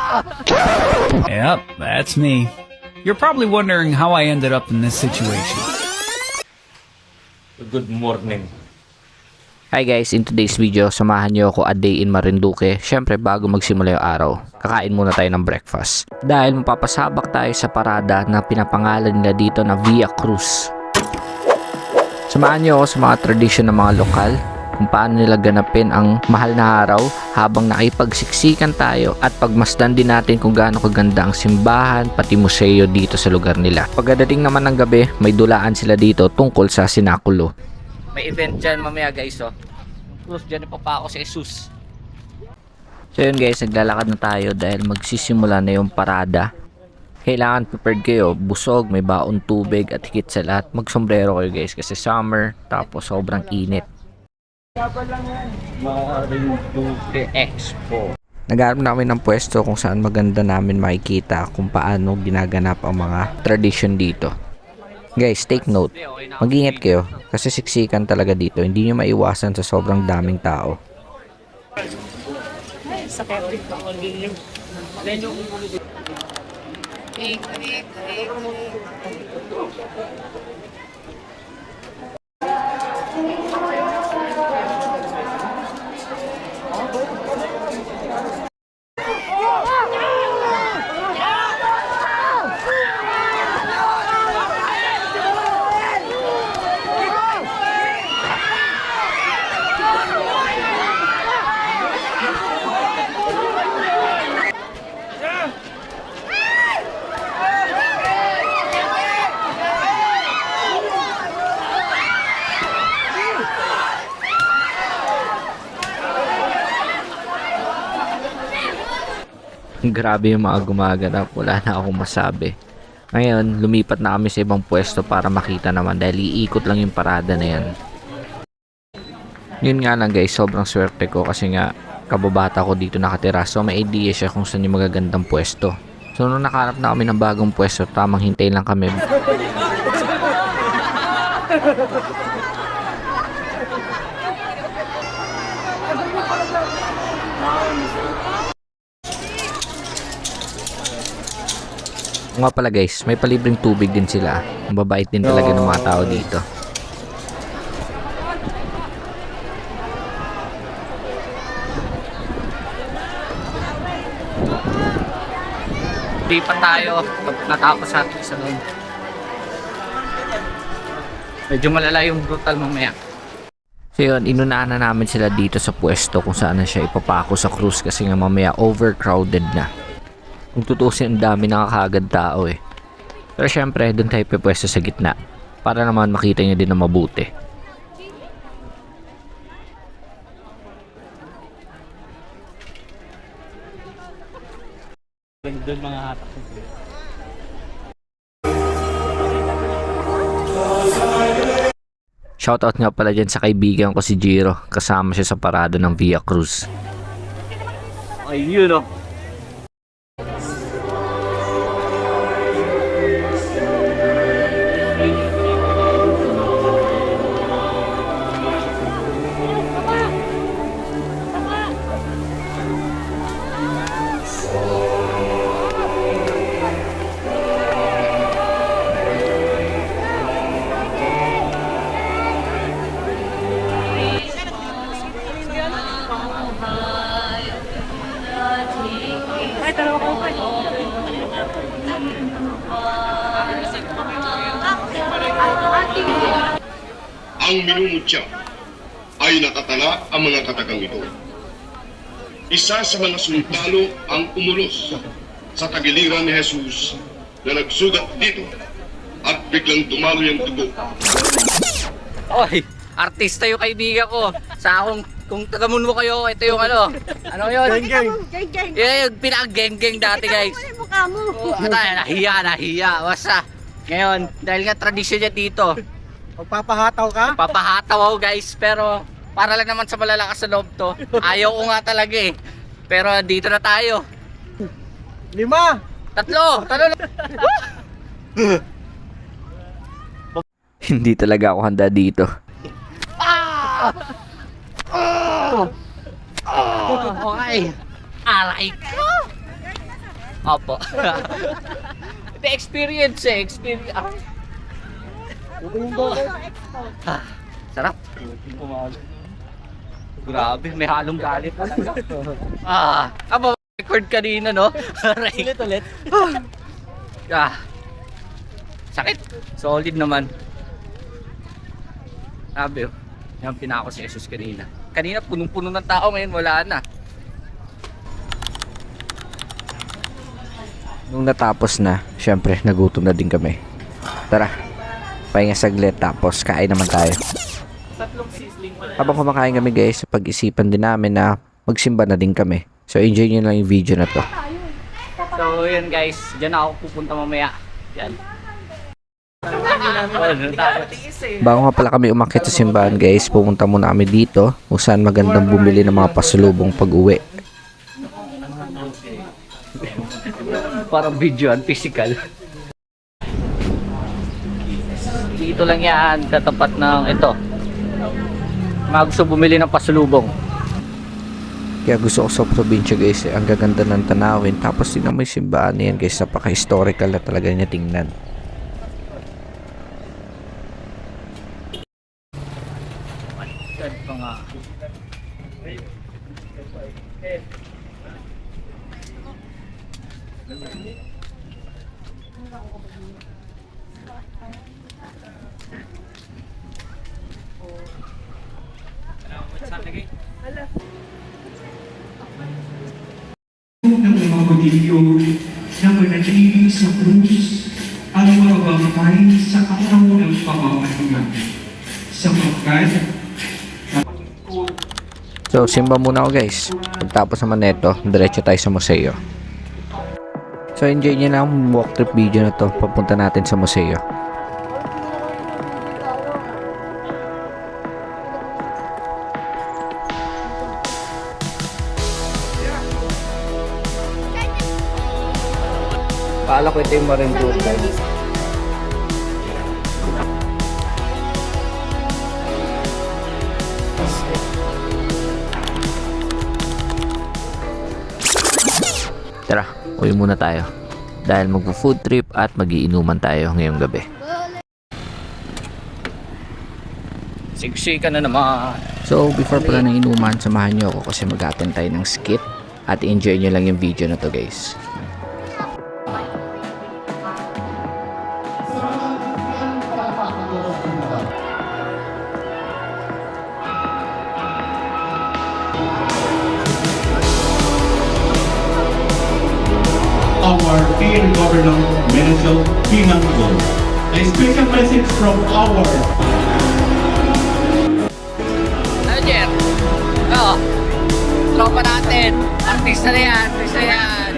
Yep, that's me. You're probably wondering how I ended up in this situation. Good morning. Hi guys, in today's video, samahan niyo ako a day in Marinduque. Syempre bago magsimula yung araw, kakain muna tayo ng breakfast. Dahil mapapasabak tayo sa parada na pinapangalan nila dito na Via Cruz. Samahan niyo ako sa mga tradisyon ng mga lokal, kung paano nila ganapin ang mahal na araw habang nakipagsiksikan tayo at pagmasdan din natin kung gaano kaganda ang simbahan pati museo dito sa lugar nila. Pagdating naman ng gabi, may dulaan sila dito tungkol sa sinakulo. May event dyan mamaya guys oh. Tapos dyan ipapa ako si Jesus. So yun guys, naglalakad na tayo dahil magsisimula na yung parada. Kailangan prepared kayo, busog, may baon tubig at higit sa lahat magsombrero kayo guys kasi summer tapos sobrang init. Marinduque Expo. Naghahanap na kami ng pwesto kung saan maganda namin makikita kung paano ginaganap ang mga tradition dito. Guys, take note. Mag-ingat kayo kasi siksikan talaga dito. Hindi nyo maiwasan sa sobrang daming tao. Grabe yung mga gumaganap, wala na akong masabi. Ngayon, lumipat na kami sa ibang pwesto para makita naman dahil iikot lang yung parada na yan. Yun nga lang guys, sobrang swerte ko kasi nga kababata ko dito nakatira, so may idea siya kung saan yung magagandang pwesto. So nung nakahanap na kami ng bagong pwesto, tamang hintay lang kami. Nga pala guys, may palibreng tubig din sila. Mababait din talaga ng mga tao dito. Lipat tayo natapos natin sa noon. Medyo malala yung brutal mamaya. So yun, inunahan na namin sila dito sa pwesto kung saan na siya ipapako sa cruise kasi nga mamaya overcrowded na. Kung tutusin, ang dami nakakaagad tao eh. Pero syempre, doon tayo pwesto sa gitna para naman makita nyo din na mabuti. Doon mga hatak. Shoutout nga pala dyan sa kaibigan ko si Jiro. Kasama siya sa parada ng Via Cruz. Ayun oh. Ang minumutya ay nakatala ang mga katagang ito. Isa sa mga sundalo ang umulos sa tagiliran ni Jesus na nagsugat dito at biglang dumalo yung dugo. Oy, artista yung kaibigan ko. Sa akong, kung tagamun mo kayo, ito yung ano yun? Geng-geng. Yung pinaka-geng-geng dati guys. Ano yung mukha mo? Nahiya. Basta, ngayon, dahil nga tradisyon niya dito, Magpapahataw ka? papahataw ako guys, pero para lang naman sa malalakas na loob to. Ayaw ko nga talaga eh. Pero dito na tayo. 5. Tatlo! Hindi talaga ako handa dito. Okay. Aray ko! Opo. Ito experience eh. Experience. Ah, sarap. Grabe, may halong galit talaga. Aba, record kanina, no? Ulit. Sakit. Solid naman. Sabi, yung pinako si Jesus kanina. Kanina, punong-puno ng tao, ngayon wala na. Nung natapos na, syempre, nagutom na din kami. Tara, pahinga saglit, tapos kain naman tayo. Habang kumakain kami guys, pag-isipan din namin na magsimba na din kami. So enjoy nyo lang yung video na to. So yun guys, dyan ako pupunta mamaya. Yan. Bago nga pala kami umakyat sa simbahan guys, pumunta muna kami dito kung saan magandang bumili ng mga pasalubong pag-uwi. Parang video and physical. Dito lang yan, katapat ng ito. Mga gusto bumili ng pasalubong. Kaya gusto ko sa probinsya guys, ang gaganda ng tanawin. Tapos tingnan mo yung simbahan na yan guys, napaka-historical na talaga niya tingnan. Ng mga Budilyo na manatili sa krus ang mga bangkay sa araw ng pamamahinga. Sapagkat So simba muna ako guys. Pagtapos naman neto, diretso tayo sa museo. So enjoy nyo na ang walk trip video na to. Papunta natin sa museo. Paala ko ito yung Marinduque guys. Tara, uwi muna tayo. Dahil magpo-food trip at mag-iinuman tayo ngayong gabi. Siksika na naman. So, before pala ng inuman, samahan nyo ako kasi mag-attend tayo ng skit. At enjoy nyo lang yung video na to guys. our dear Governor Menzel Pinangol. A special message from our Ano, Jer? Oo. Tropa natin. Artista na yan. Artista na yan.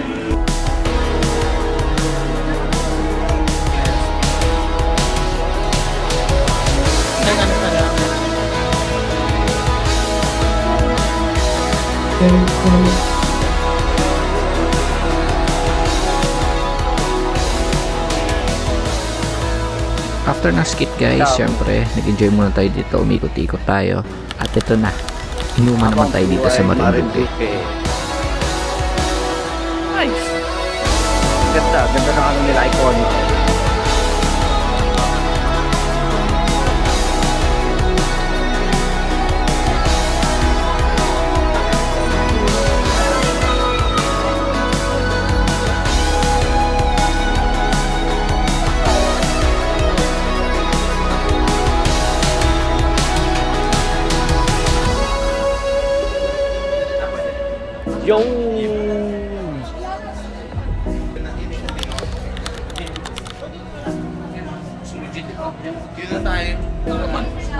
After ng skit guys, syempre, nag-enjoy muna tayo dito, umikot-ikot tayo. At ito na, inuman naman tayo dito sa Marinduque. Nice! Ganda ng ano nila, iconic.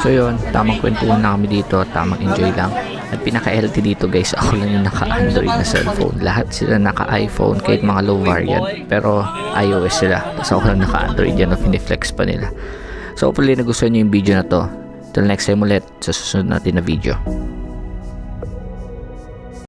So yun, tamang kwentuhan na kami dito, tamang enjoy lang. At pinaka-healthy dito guys, ako lang yung naka-Android na cellphone. Lahat sila naka-iPhone, kahit mga low variant. Pero iOS sila, tapos ako lang naka-Android yan, piniflex pa nila. So hopefully nagustuhan nyo yung video na to. Till next time ulit, sa susunod natin na video.